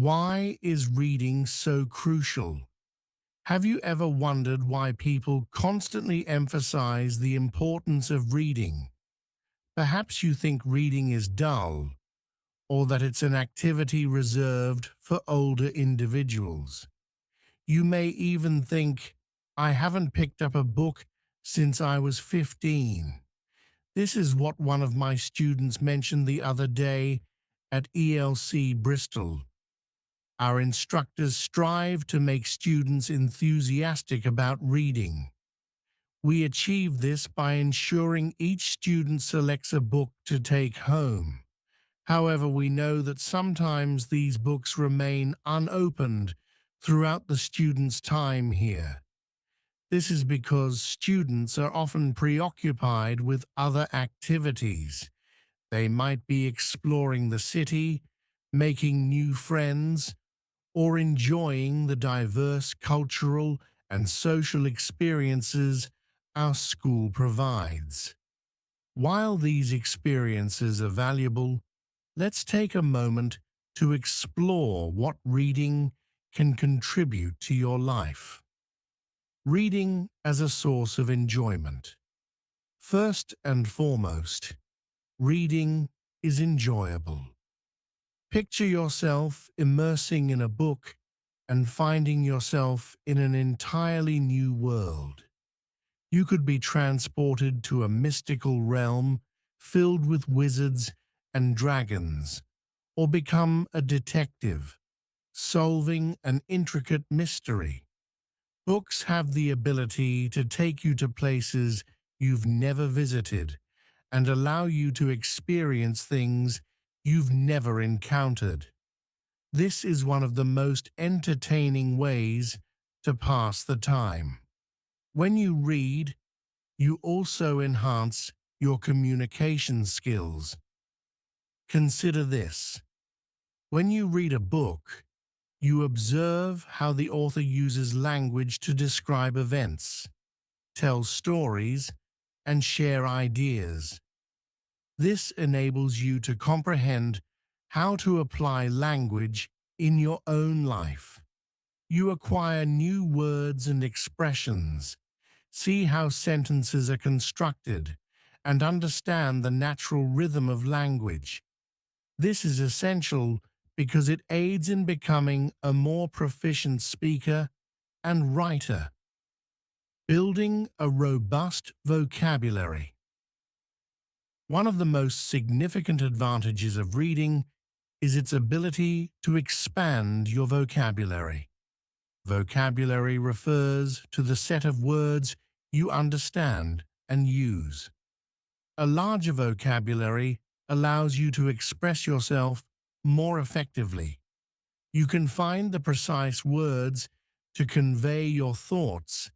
Why is reading so crucial? Have you ever wondered why people constantly emphasize the importance of reading? Perhaps you think reading is dull, or that it's an activity reserved for older individuals. You may even think, I haven't picked up a book since I was 15. This is what one of my students mentioned the other day at ELC Bristol. Our instructors strive to make students enthusiastic about reading. We achieve this by ensuring each student selects a book to take home. However, we know that sometimes these books remain unopened throughout the student's time here. This is because students are often preoccupied with other activities. They might be exploring the city, making new friends, or enjoying the diverse cultural and social experiences our school provides. While these experiences are valuable, let's take a moment to explore what reading can contribute to your life. Reading as a source of enjoyment. First and foremost, reading is enjoyable. Picture yourself immersing in a book and finding yourself in an entirely new world. You could be transported to a mystical realm filled with wizards and dragons, or become a detective, solving an intricate mystery. Books have the ability to take you to places you've never visited and allow you to experience things you've never encountered. This is one of the most entertaining ways to pass the time. When you read, you also enhance your communication skills. Consider this. When you read a book, you observe how the author uses language to describe events, tell stories, and share ideas. This enables you to comprehend how to apply language in your own life. You acquire new words and expressions, see how sentences are constructed, and understand the natural rhythm of language. This is essential because it aids in becoming a more proficient speaker and writer. Building a robust vocabulary. One of the most significant advantages of reading is its ability to expand your vocabulary. Vocabulary refers to the set of words you understand and use. A larger vocabulary allows you to express yourself more effectively. You can find the precise words to convey your thoughts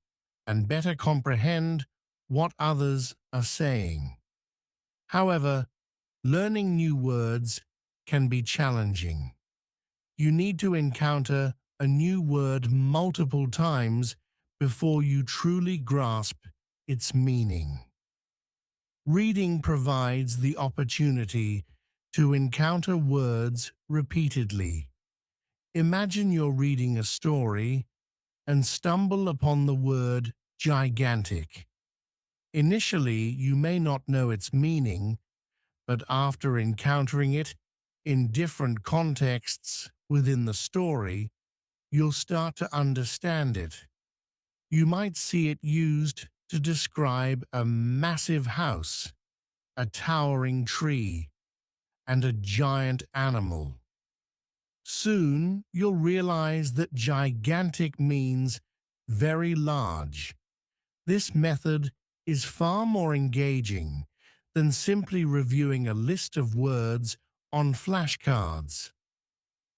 and better comprehend what others are saying. However, learning new words can be challenging. You need to encounter a new word multiple times before you truly grasp its meaning. Reading provides the opportunity to encounter words repeatedly. Imagine you're reading a story and stumble upon the word gigantic. Initially, you may not know its meaning, but after encountering it in different contexts within the story, you'll start to understand it. You might see it used to describe a massive house, a towering tree, and a giant animal. Soon, you'll realize that gigantic means very large. This method is far more engaging than simply reviewing a list of words on flashcards.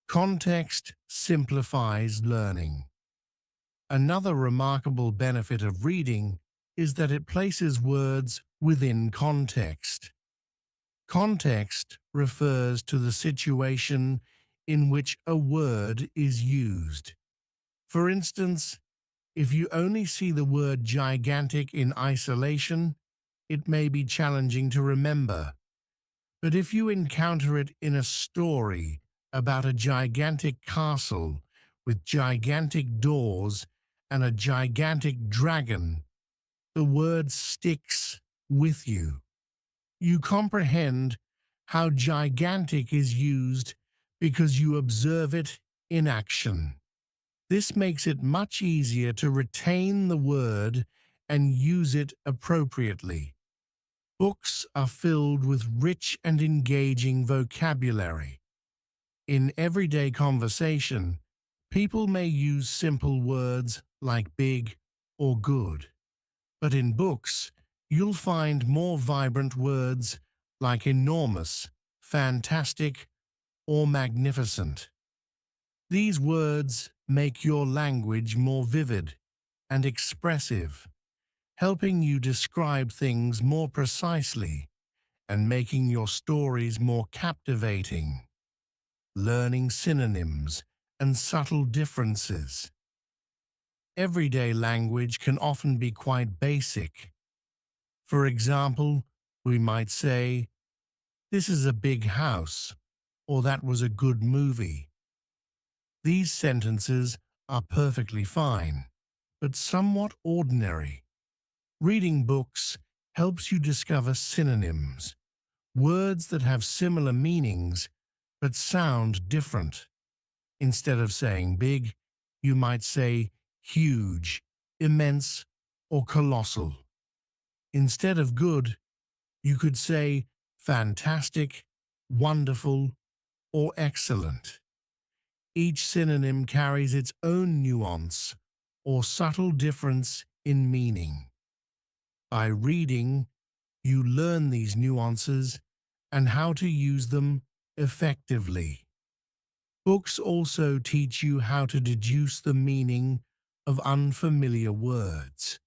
Context simplifies learning. Another remarkable benefit of reading is that it places words within context. Context refers to the situation in which a word is used. For instance, if you only see the word gigantic in isolation, it may be challenging to remember. But if you encounter it in a story about a gigantic castle with gigantic doors and a gigantic dragon, the word sticks with you. You comprehend how gigantic is used because you observe it in action. This makes it much easier to retain the word and use it appropriately. Books are filled with rich and engaging vocabulary. In everyday conversation, people may use simple words like big or good. But in books, you'll find more vibrant words like enormous, fantastic, or magnificent. These words make your language more vivid and expressive, helping you describe things more precisely and making your stories more captivating. Learning synonyms and subtle differences. Everyday language can often be quite basic. For example, we might say, "This is a big house," or "That was a good movie." These sentences are perfectly fine, but somewhat ordinary. Reading books helps you discover synonyms, words that have similar meanings but sound different. Instead of saying big, you might say huge, immense, or colossal. Instead of good, you could say fantastic, wonderful, or excellent. Each synonym carries its own nuance or subtle difference in meaning. By reading, you learn these nuances and how to use them effectively. Books also teach you how to deduce the meaning of unfamiliar words.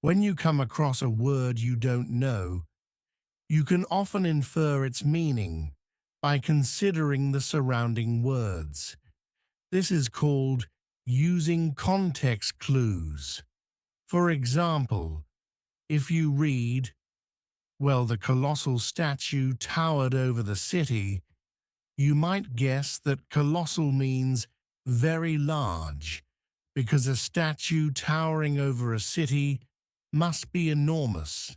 When you come across a word you don't know, you can often infer its meaning by considering the surrounding words. This is called using context clues. For example, if you read, "Well, the colossal statue towered over the city," you might guess that colossal means very large, because a statue towering over a city must be enormous.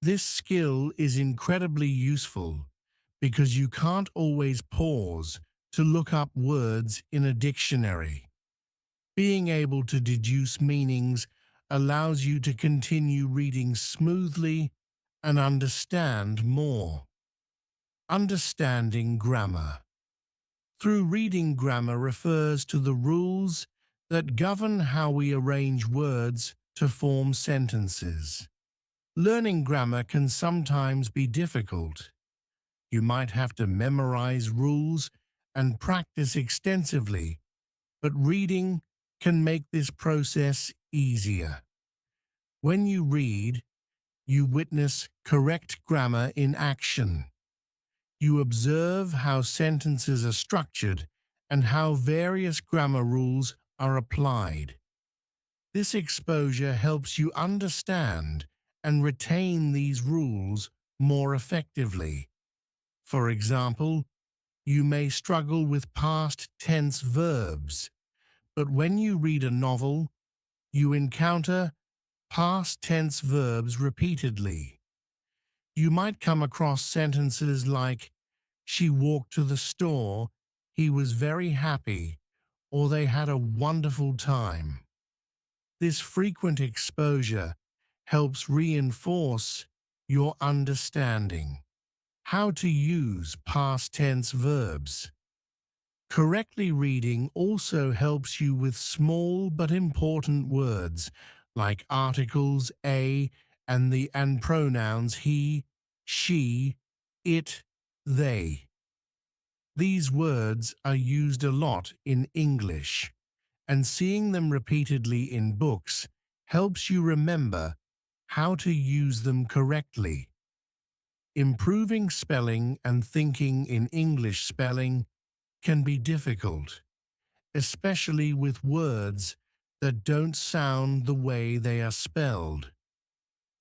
This skill is incredibly useful because you can't always pause to look up words in a dictionary. Being able to deduce meanings allows you to continue reading smoothly and understand more. Understanding grammar. Through reading, grammar refers to the rules that govern how we arrange words to form sentences. Learning grammar can sometimes be difficult. You might have to memorize rules and practice extensively, but reading can make this process easier. When you read, you witness correct grammar in action. You observe how sentences are structured and how various grammar rules are applied. This exposure helps you understand and retain these rules more effectively. For example, you may struggle with past tense verbs, but when you read a novel, you encounter past tense verbs repeatedly. You might come across sentences like, "She walked to the store, he was very happy," or "They had a wonderful time." This frequent exposure helps reinforce your understanding. How to use past tense verbs. Correctly reading also helps you with small but important words like articles a and pronouns he, she, it, they. These words are used a lot in English, and seeing them repeatedly in books helps you remember how to use them correctly. Improving spelling and thinking in English spelling can be difficult, especially with words that don't sound the way they are spelled.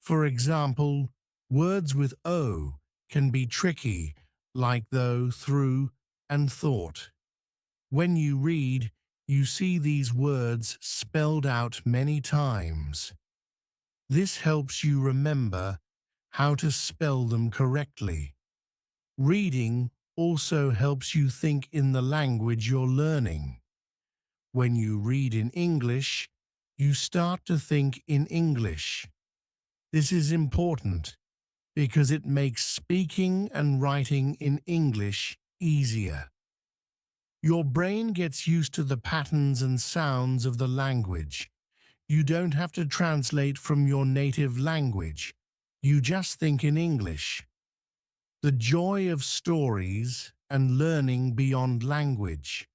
For example, words with O can be tricky like though, through, and thought. When you read, you see these words spelled out many times. This helps you remember how to spell them correctly. Reading also helps you think in the language you're learning. When you read in English, you start to think in English. This is important because it makes speaking and writing in English easier. Your brain gets used to the patterns and sounds of the language. You don't have to translate from your native language. You just think in English. The joy of stories and learning beyond language.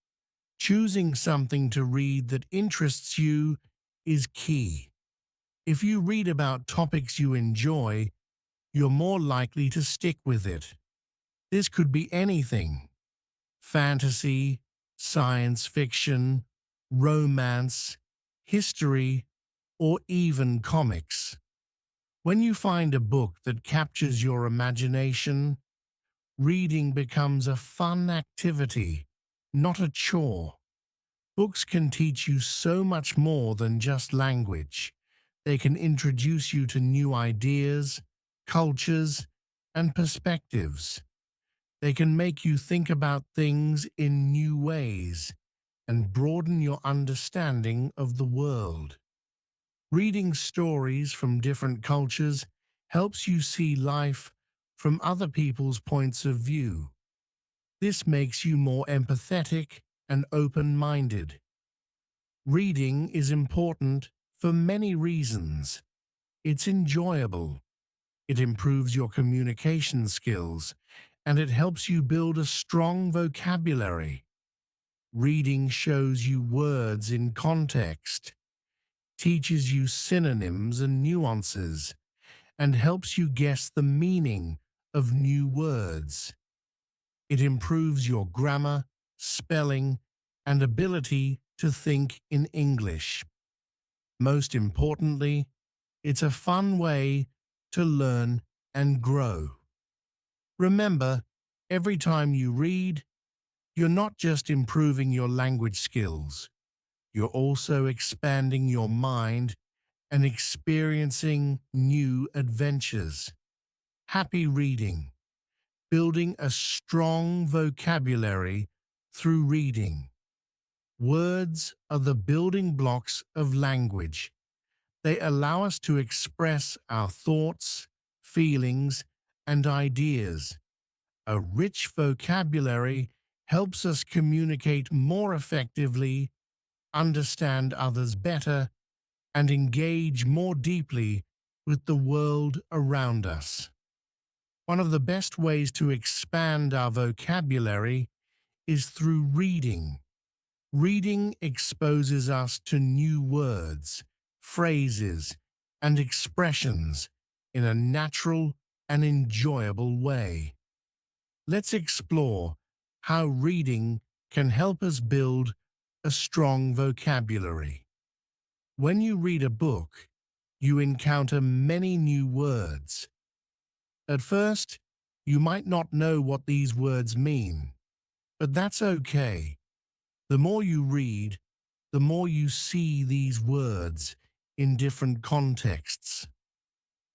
Choosing something to read that interests you is key. If you read about topics you enjoy, you're more likely to stick with it. This could be anything: fantasy, science fiction, romance, history, or even comics. When you find a book that captures your imagination, reading becomes a fun activity, not a chore. Books can teach you so much more than just language. They can introduce you to new ideas, cultures, and perspectives. They can make you think about things in new ways and broaden your understanding of the world. Reading stories from different cultures helps you see life from other people's points of view. This makes you more empathetic and open-minded. Reading is important for many reasons. It's enjoyable, it improves your communication skills, and it helps you build a strong vocabulary. Reading shows you words in context, teaches you synonyms and nuances, and helps you guess the meaning of new words. It improves your grammar, spelling, and ability to think in English. Most importantly, it's a fun way to learn and grow. Remember, every time you read, you're not just improving your language skills, you're also expanding your mind and experiencing new adventures. Happy reading, building a strong vocabulary through reading. Words are the building blocks of language. They allow us to express our thoughts, feelings, and ideas. A rich vocabulary helps us communicate more effectively, understand others better, and engage more deeply with the world around us. One of the best ways to expand our vocabulary is through reading. Reading exposes us to new words, phrases, and expressions in a natural and enjoyable way. Let's explore how reading can help us build a strong vocabulary. When you read a book, you encounter many new words. At first, you might not know what these words mean, but that's okay. The more you read, the more you see these words in different contexts.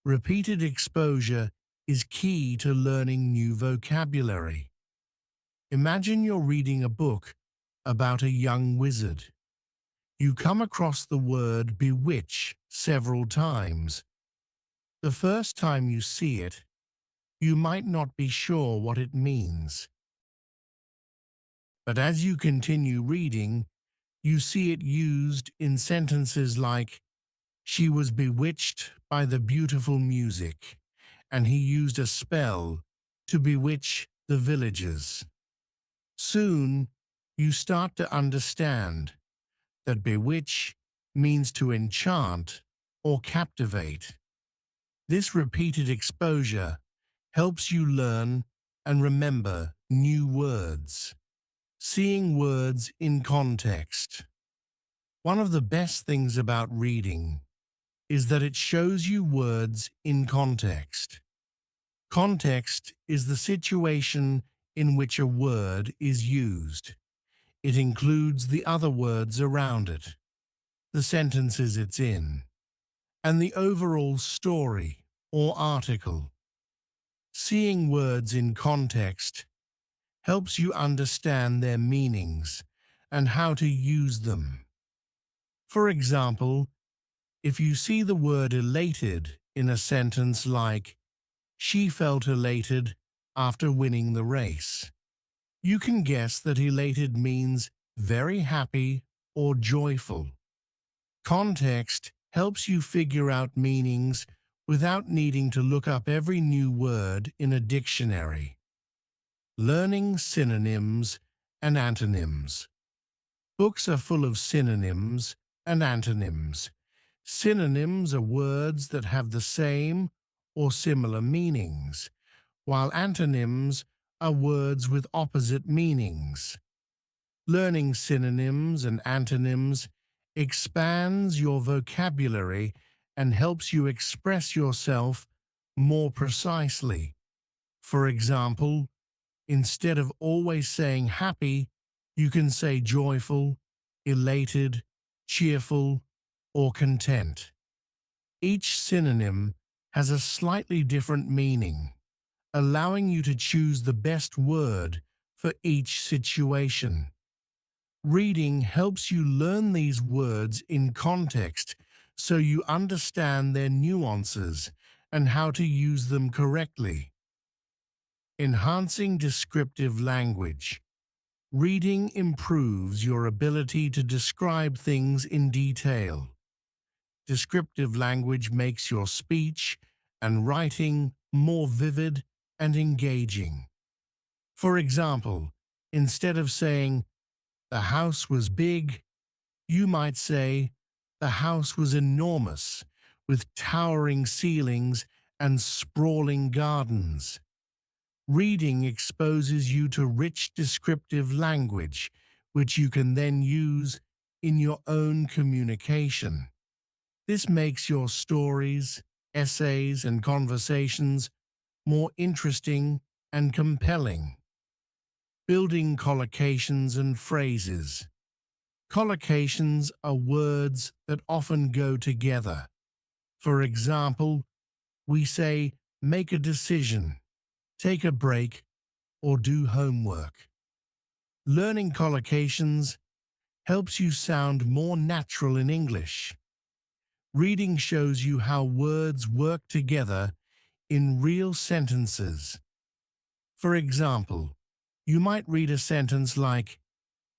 Repeated exposure is key to learning new vocabulary. Imagine you're reading a book about a young wizard. You come across the word bewitch several times. The first time you see it, you might not be sure what it means. But as you continue reading, you see it used in sentences like, "She was bewitched by the beautiful music, and he used a spell to bewitch the villagers." Soon, you start to understand that bewitch means to enchant or captivate. This repeated exposure helps you learn and remember new words. Seeing words in context. One of the best things about reading is that it shows you words in context. Context is the situation in which a word is used. It includes the other words around it, the sentences it's in, and the overall story or article. Seeing words in context helps you understand their meanings and how to use them. For example, if you see the word elated in a sentence like, "She felt elated after winning the race," you can guess that elated means very happy or joyful. Context helps you figure out meanings without needing to look up every new word in a dictionary. Learning synonyms and antonyms. Books are full of synonyms and antonyms. Synonyms are words that have the same or similar meanings, while antonyms are words with opposite meanings. Learning synonyms and antonyms expands your vocabulary and helps you express yourself more precisely. For example, instead of always saying happy, you can say joyful, elated, cheerful, or content. Each synonym has a slightly different meaning, allowing you to choose the best word for each situation. Reading helps you learn these words in context so you understand their nuances and how to use them correctly. Enhancing descriptive language. Reading improves your ability to describe things in detail. Descriptive language makes your speech and writing more vivid and engaging. For example, instead of saying, "The house was big," you might say, "The house was enormous, with towering ceilings and sprawling gardens." Reading exposes you to rich descriptive language, which you can then use in your own communication. This makes your stories, essays, and conversations more interesting and compelling. Building collocations and phrases. Collocations are words that often go together. For example, we say, "make a decision," "take a break," or "do homework." Learning collocations helps you sound more natural in English. Reading shows you how words work together in real sentences. For example, you might read a sentence like,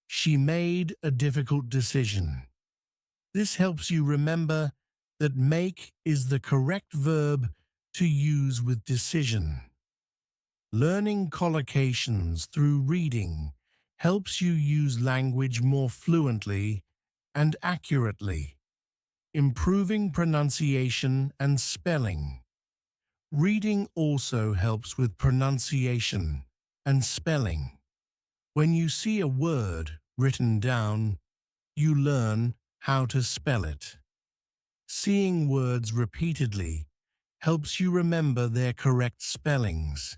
"She made a difficult decision." This helps you remember that make is the correct verb to use with decision. Learning collocations through reading helps you use language more fluently and accurately, improving pronunciation and spelling. Reading also helps with pronunciation and spelling. When you see a word written down, you learn how to spell it. Seeing words repeatedly helps you remember their correct spellings.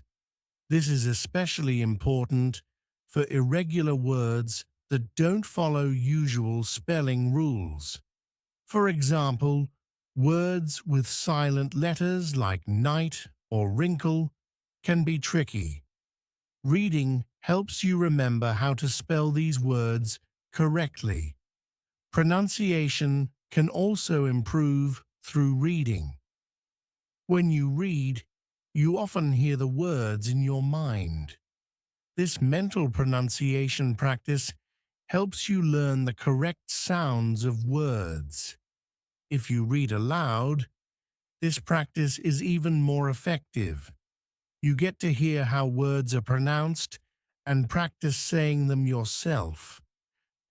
This is especially important for irregular words that don't follow usual spelling rules. For example, words with silent letters like night or wrinkle can be tricky. Reading helps you remember how to spell these words correctly. Pronunciation can also improve through reading. When you read, you often hear the words in your mind. This mental pronunciation practice helps you learn the correct sounds of words. If you read aloud, this practice is even more effective. You get to hear how words are pronounced and practice saying them yourself.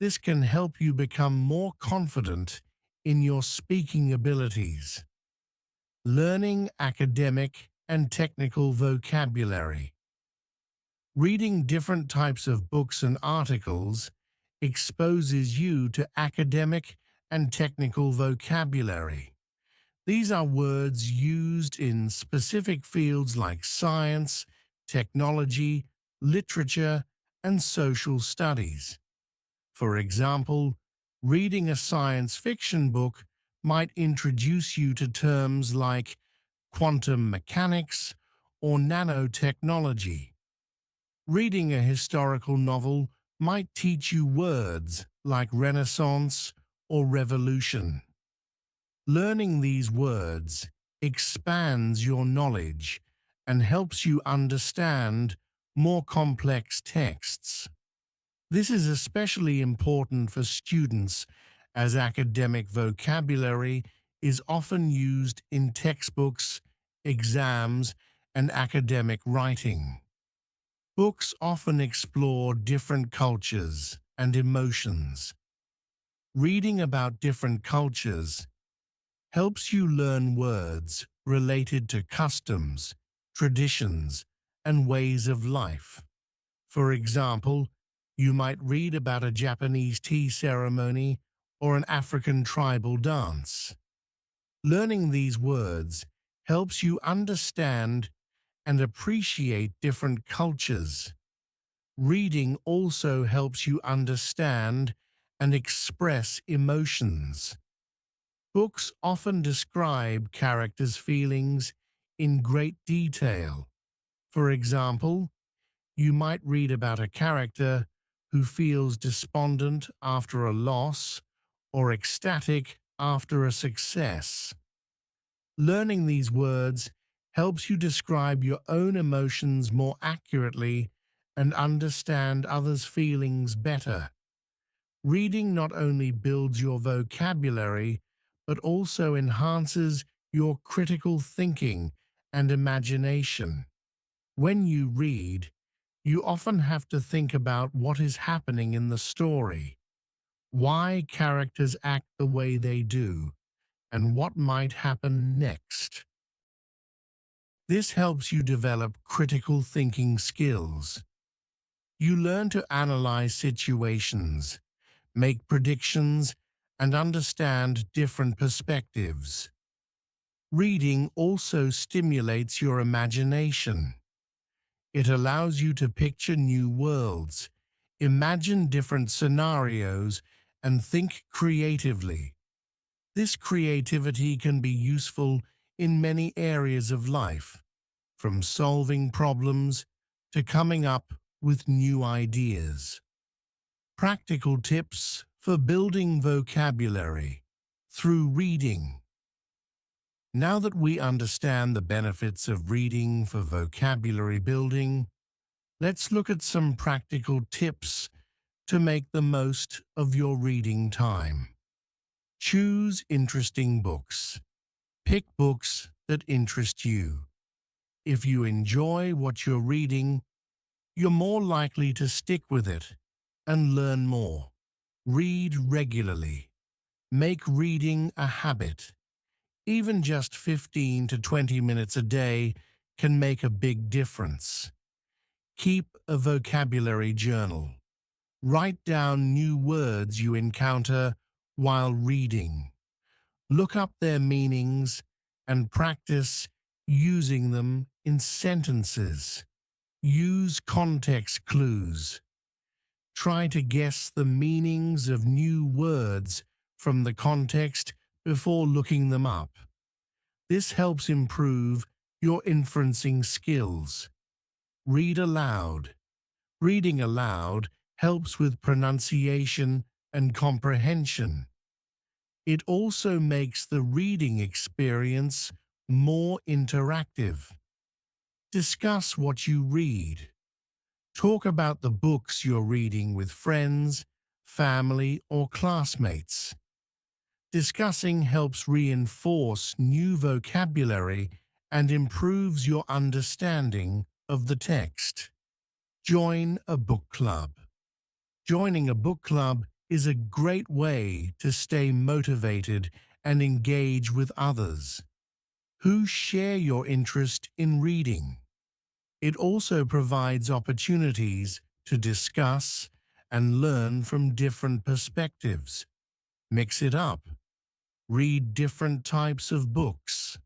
This can help you become more confident in your speaking abilities. Learning academic and technical vocabulary. Reading different types of books and articles exposes you to academic and technical vocabulary. These are words used in specific fields like science, technology, literature, and social studies. For example, reading a science fiction book might introduce you to terms like quantum mechanics or nanotechnology. Reading a historical novel might teach you words like Renaissance or revolution. Learning these words expands your knowledge and helps you understand more complex texts. This is especially important for students as academic vocabulary is often used in textbooks, exams, and academic writing. Books often explore different cultures and emotions. Reading about different cultures helps you learn words related to customs, traditions, and ways of life. For example, you might read about a Japanese tea ceremony or an African tribal dance. Learning these words helps you understand and appreciate different cultures. Reading also helps you understand and express emotions. Books often describe characters' feelings in great detail. For example, you might read about a character who feels despondent after a loss or ecstatic after a success. Learning these words helps you describe your own emotions more accurately and understand others' feelings better. Reading not only builds your vocabulary, but also enhances your critical thinking and imagination. When you read, you often have to think about what is happening in the story, why characters act the way they do, and what might happen next. This helps you develop critical thinking skills. You learn to analyze situations, make predictions, and understand different perspectives. Reading also stimulates your imagination. It allows you to picture new worlds, imagine different scenarios, and think creatively. This creativity can be useful in many areas of life, from solving problems to coming up with new ideas. Practical tips for building vocabulary through reading. Now that we understand the benefits of reading for vocabulary building, let's look at some practical tips to make the most of your reading time. Choose interesting books. Pick books that interest you. If you enjoy what you're reading, you're more likely to stick with it and learn more. Read regularly. Make reading a habit. Even just 15 to 20 minutes a day can make a big difference. Keep a vocabulary journal. Write down new words you encounter while reading. Look up their meanings and practice using them in sentences. Use context clues. Try to guess the meanings of new words from the context before looking them up. This helps improve your inferencing skills. Read aloud. Reading aloud helps with pronunciation and comprehension. It also makes the reading experience more interactive. Discuss what you read. Talk about the books you're reading with friends, family, or classmates. Discussing helps reinforce new vocabulary and improves your understanding of the text. Join a book club. Joining a book club is a great way to stay motivated and engage with others who share your interest in reading. It also provides opportunities to discuss and learn from different perspectives. Mix it up. Read different types of books: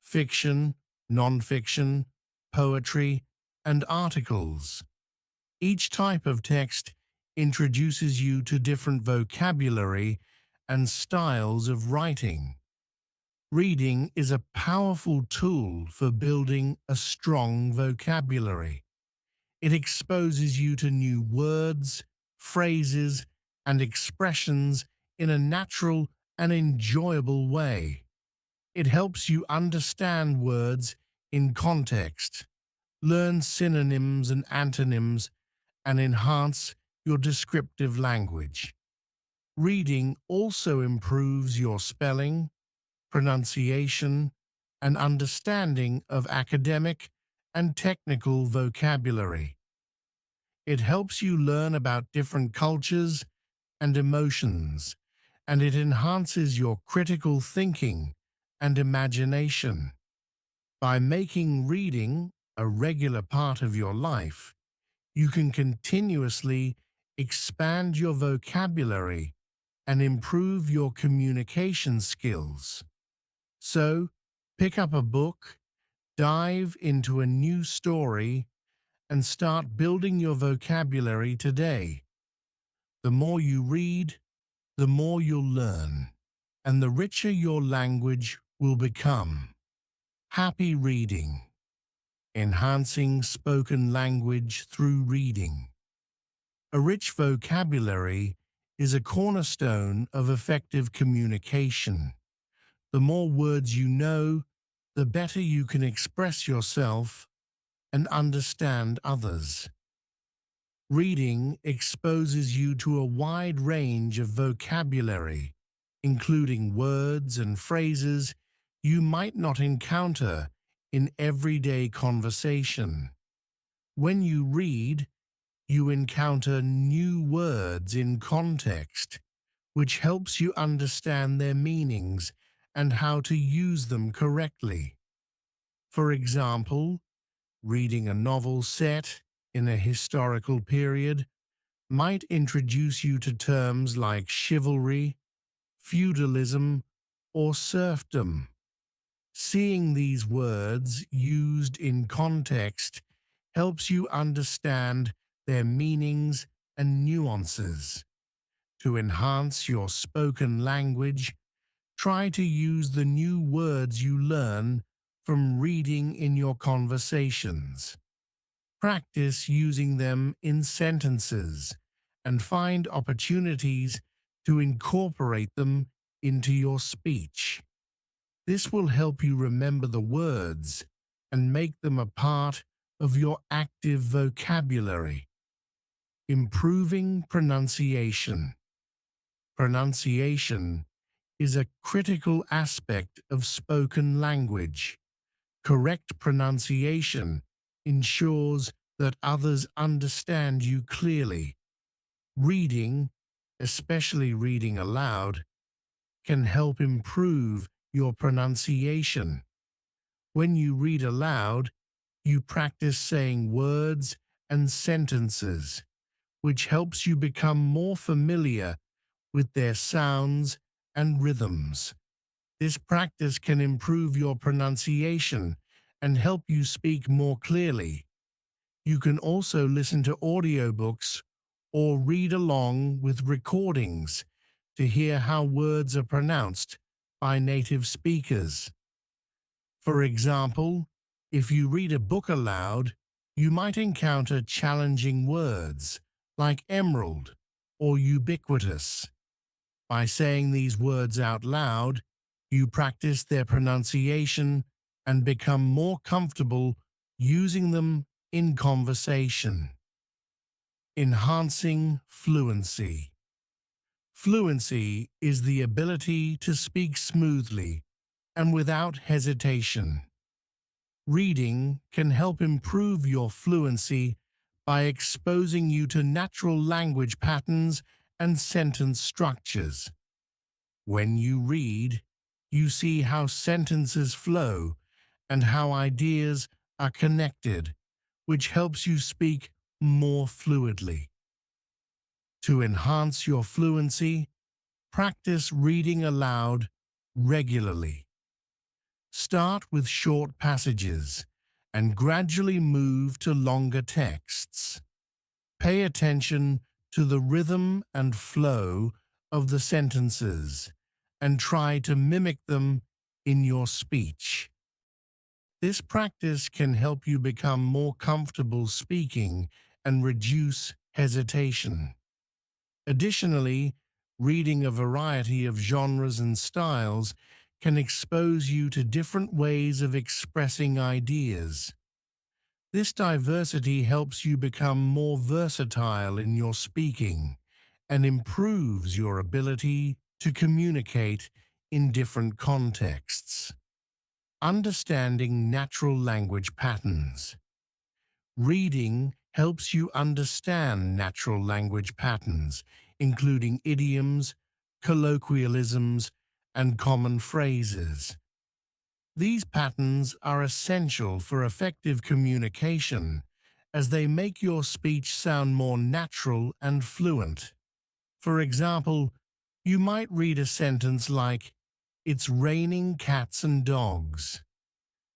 fiction, non-fiction, poetry, and articles. Each type of text introduces you to different vocabulary and styles of writing. Reading is a powerful tool for building a strong vocabulary. It exposes you to new words, phrases, and expressions in a natural and enjoyable way. It helps you understand words in context, learn synonyms and antonyms, and enhance your descriptive language. Reading also improves your spelling, pronunciation, and understanding of academic and technical vocabulary. It helps you learn about different cultures and emotions, and it enhances your critical thinking and imagination. By making reading a regular part of your life, you can continuously expand your vocabulary and improve your communication skills. So, pick up a book, dive into a new story, and start building your vocabulary today. The more you read, the more you'll learn, and the richer your language will become. Happy reading, enhancing spoken language through reading. A rich vocabulary is a cornerstone of effective communication. The more words you know, the better you can express yourself and understand others. Reading exposes you to a wide range of vocabulary, including words and phrases you might not encounter in everyday conversation. When you read, you encounter new words in context, which helps you understand their meanings and how to use them correctly. For example, reading a novel set in a historical period might introduce you to terms like chivalry, feudalism, or serfdom. Seeing these words used in context helps you understand their meanings and nuances. To enhance your spoken language, try to use the new words you learn from reading in your conversations. Practice using them in sentences and find opportunities to incorporate them into your speech. This will help you remember the words and make them a part of your active vocabulary. Improving pronunciation. Pronunciation is a critical aspect of spoken language. Correct pronunciation ensures that others understand you clearly. Reading, especially reading aloud, can help improve your pronunciation. When you read aloud, you practice saying words and sentences, which helps you become more familiar with their sounds and rhythms. This practice can improve your pronunciation and help you speak more clearly. You can also listen to audiobooks or read along with recordings to hear how words are pronounced by native speakers. For example, if you read a book aloud, you might encounter challenging words like emerald or ubiquitous. By saying these words out loud, you practice their pronunciation and become more comfortable using them in conversation. Enhancing fluency. Fluency is the ability to speak smoothly and without hesitation. Reading can help improve your fluency by exposing you to natural language patterns and sentence structures. When you read, you see how sentences flow and how ideas are connected, which helps you speak more fluidly. To enhance your fluency, practice reading aloud regularly. Start with short passages and gradually move to longer texts. Pay attention to the rhythm and flow of the sentences and try to mimic them in your speech. This practice can help you become more comfortable speaking and reduce hesitation. Additionally, reading a variety of genres and styles can expose you to different ways of expressing ideas. This diversity helps you become more versatile in your speaking and improves your ability to communicate in different contexts. Understanding natural language patterns. Reading helps you understand natural language patterns, including idioms, colloquialisms, and common phrases. These patterns are essential for effective communication as they make your speech sound more natural and fluent. For example, you might read a sentence like, "It's raining cats and dogs."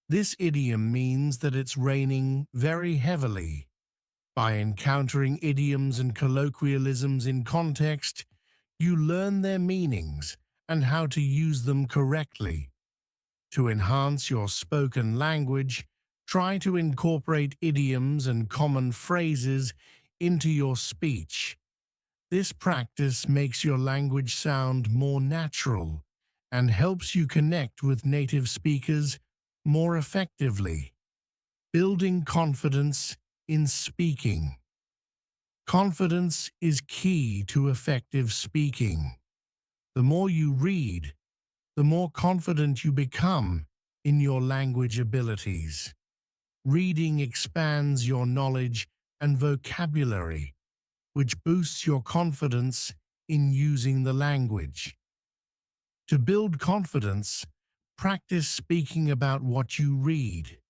This idiom means that it's raining very heavily. By encountering idioms and colloquialisms in context, you learn their meanings and how to use them correctly. To enhance your spoken language, try to incorporate idioms and common phrases into your speech. This practice makes your language sound more natural and helps you connect with native speakers more effectively. Building confidence in speaking. Confidence is key to effective speaking. The more you read, the more confident you become in your language abilities. Reading expands your knowledge and vocabulary, which boosts your confidence in using the language. To build confidence, practice speaking about what you read.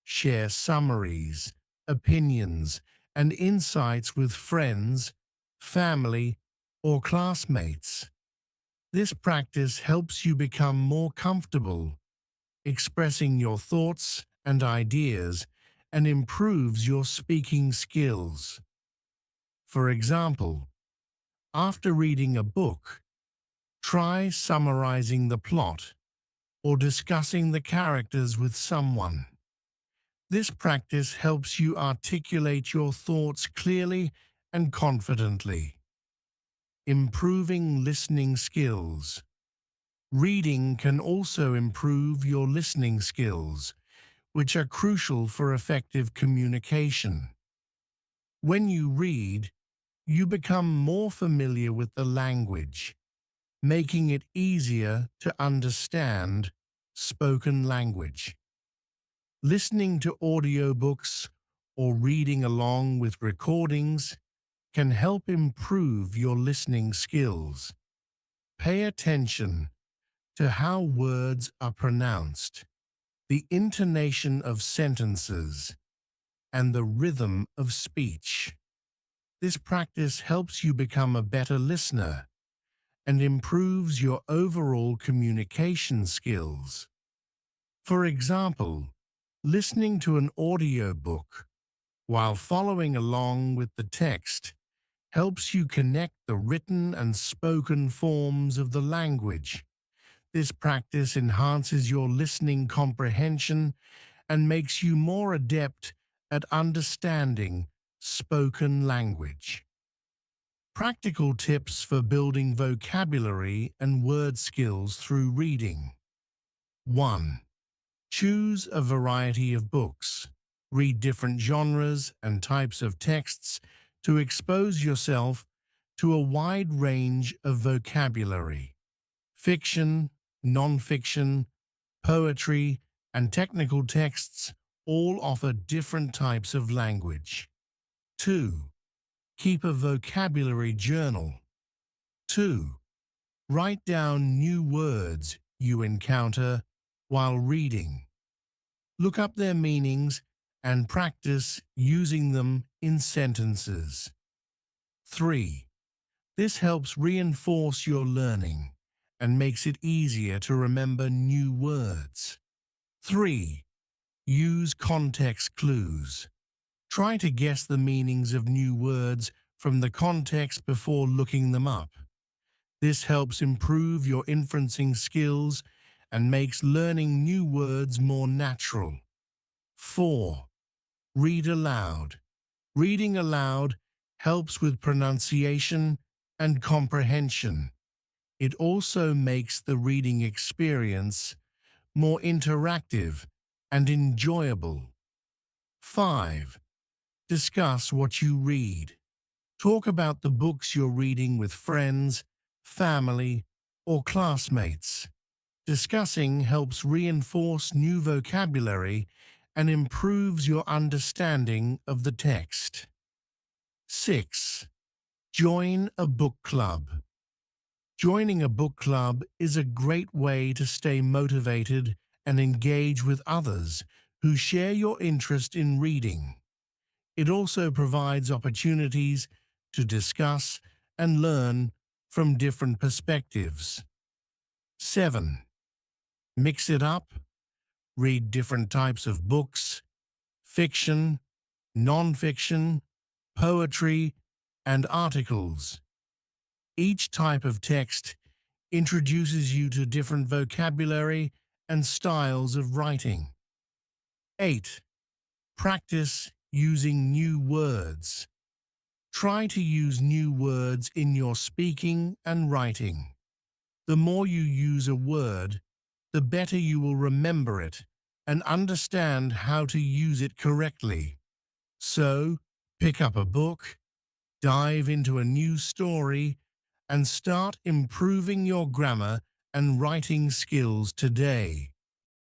Share summaries, opinions, and insights with friends, family, or classmates. This practice helps you become more comfortable expressing your thoughts and ideas and improves your speaking skills. For example, after reading a book, try summarizing the plot or discussing the characters with someone. This practice helps you articulate your thoughts clearly and confidently. Improving listening skills. Reading can also improve your listening skills, which are crucial for effective communication. When you read, you become more familiar with the language, making it easier to understand spoken language. Listening to audiobooks or reading along with recordings can help improve your listening skills. Pay attention to how words are pronounced, the intonation of sentences, and the rhythm of speech. This practice helps you become a better listener and improves your overall communication skills. For example, listening to an audiobook while following along with the text helps you connect the written and spoken forms of the language. This practice enhances your listening comprehension and makes you more adept at understanding spoken language. Practical tips for building vocabulary and word skills through reading. 1. Choose a variety of books. Read different genres and types of texts to expose yourself to a wide range of vocabulary. Fiction, non-fiction, poetry, and technical texts all offer different types of language. 2. Keep a vocabulary journal. 2. Write down new words you encounter while reading. Look up their meanings and practice using them in sentences. 3. This helps reinforce your learning and makes it easier to remember new words. 3. Use context clues. Try to guess the meanings of new words from the context before looking them up. This helps improve your inferencing skills and makes learning new words more natural. 4. Read aloud. Reading aloud helps with pronunciation and comprehension. It also makes the reading experience more interactive and enjoyable. 5. Discuss what you read. Talk about the books you're reading with friends, family, or classmates. Discussing helps reinforce new vocabulary and improves your understanding of the text. 6. Join a book club. Joining a book club is a great way to stay motivated and engage with others who share your interest in reading. It also provides opportunities to discuss and learn from different perspectives. 7. Mix it up. Read different types of books, fiction, non-fiction, poetry, and articles. Each type of text introduces you to different vocabulary and styles of writing. 8. Practice using new words. Try to use new words in your speaking and writing. The more you use a word, the better you will remember it and understand how to use it correctly. So, pick up a book, dive into a new story, and start improving your grammar and writing skills today.